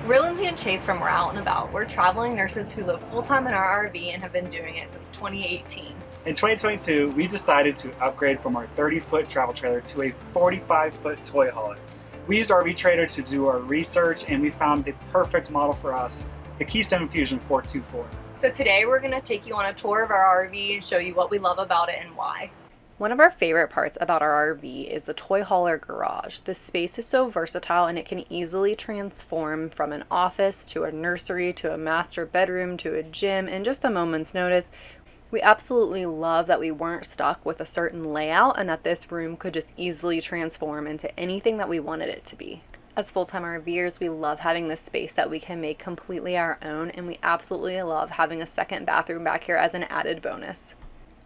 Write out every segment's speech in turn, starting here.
We're Lindsay and Chase from We're Out and About. We're traveling nurses who live full-time in our RV and have been doing it since 2018. In 2022, we decided to upgrade from our 30-foot travel trailer to a 45-foot toy hauler. We used RV Trader to do our research, and we found the perfect model for us, the Keystone Fuzion 424. So today we're going to take you on a tour of our RV and show you what we love about it and why. One of our favorite parts about our RV is the toy hauler garage. This space is so versatile and it can easily transform from an office to a nursery to a master bedroom to a gym in just a moment's notice. We absolutely love that we weren't stuck with a certain layout and that this room could just easily transform into anything that we wanted it to be. As full-time RVers, we love having this space that we can make completely our own, and we absolutely love having a second bathroom back here as an added bonus.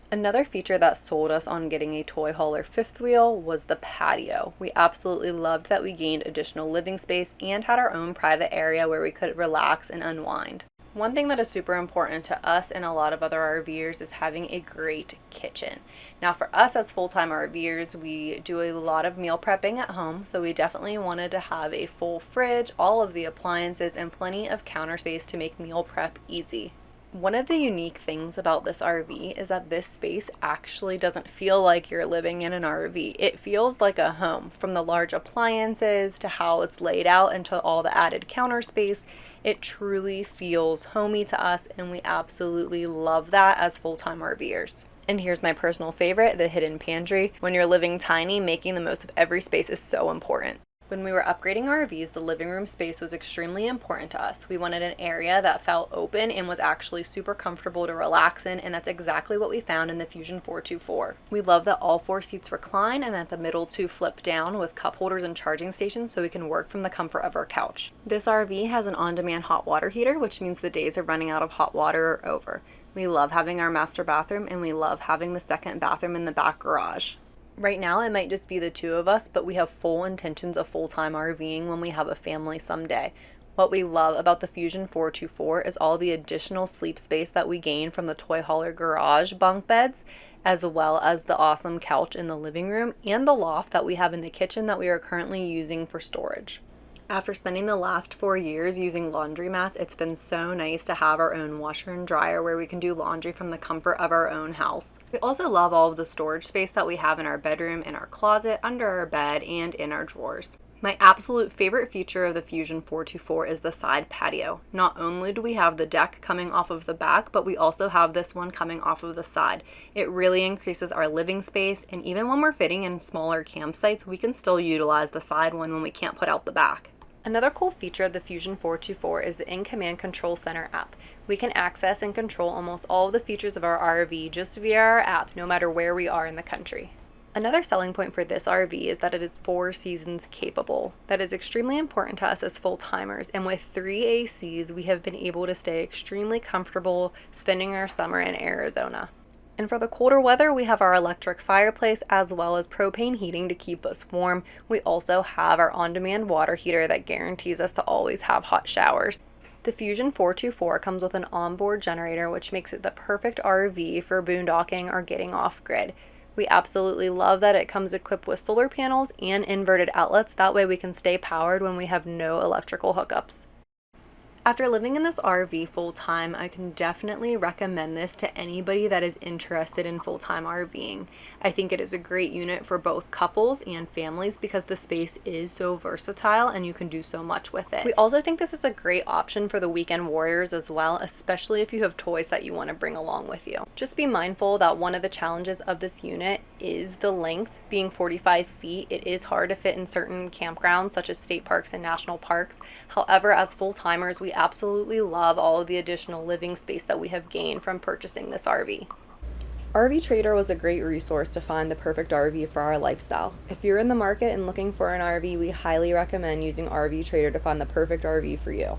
Another feature that sold us on getting a toy hauler fifth wheel was the patio. We absolutely loved that we gained additional living space and had our own private area where we could relax and unwind. One thing that is super important to us and a lot of other RVers is having a great kitchen. Now for us as full-time RVers, we do a lot of meal prepping at home, so we definitely wanted to have a full fridge, all of the appliances, and plenty of counter space to make meal prep easy. One of the unique things about this RV is that this space actually doesn't feel like you're living in an RV. It feels like a home, from the large appliances to how it's laid out and to all the added counter space. It truly feels homey to us, and we absolutely love that as full-time RVers. And here's my personal favorite, the hidden pantry. When you're living tiny, making the most of every space is so important. When we were upgrading RVs, the living room space was extremely important to us. We wanted an area that felt open and was actually super comfortable to relax in, and that's exactly what we found in the Fuzion 424. We love that all 4 seats recline and that the middle 2 flip down with cup holders and charging stations so we can work from the comfort of our couch. This RV has an on-demand hot water heater, which means the days of running out of hot water are over. We love having our master bathroom, and we love having the second bathroom in the back garage. Right now, it might just be the 2 of us, but we have full intentions of full-time RVing when we have a family someday. What we love about the Fuzion 424 is all the additional sleep space that we gain from the toy hauler garage bunk beds, as well as the awesome couch in the living room and the loft that we have in the kitchen that we are currently using for storage. After spending the last 4 years using laundromats, it's been so nice to have our own washer and dryer where we can do laundry from the comfort of our own house. We also love all of the storage space that we have in our bedroom, in our closet, under our bed, and in our drawers. My absolute favorite feature of the Fuzion 424 is the side patio. Not only do we have the deck coming off of the back, but we also have this one coming off of the side. It really increases our living space, and even when we're fitting in smaller campsites, we can still utilize the side one when we can't put out the back. Another cool feature of the Fuzion 424 is the In-Command Control Center app. We can access and control almost all of the features of our RV just via our app, no matter where we are in the country. Another selling point for this RV is that it is 4 seasons capable. That is extremely important to us as full-timers, and with 3 ACs, we have been able to stay extremely comfortable spending our summer in Arizona. And for the colder weather, we have our electric fireplace as well as propane heating to keep us warm. We also have our on-demand water heater that guarantees us to always have hot showers. The Fuzion 424 comes with an onboard generator, which makes it the perfect RV for boondocking or getting off-grid. We absolutely love that it comes equipped with solar panels and inverted outlets. That way we can stay powered when we have no electrical hookups. After living in this RV full-time, I can definitely recommend this to anybody that is interested in full-time RVing. I think it is a great unit for both couples and families because the space is so versatile and you can do so much with it. We also think this is a great option for the weekend warriors as well, especially if you have toys that you want to bring along with you. Just be mindful that one of the challenges of this unit is the length. Being 45 feet, it is hard to fit in certain campgrounds such as state parks and national parks. However, as full-timers, we absolutely love all of the additional living space that we have gained from purchasing this RV. RV Trader was a great resource to find the perfect RV for our lifestyle. If you're in the market and looking for an RV, we highly recommend using RV Trader to find the perfect RV for you.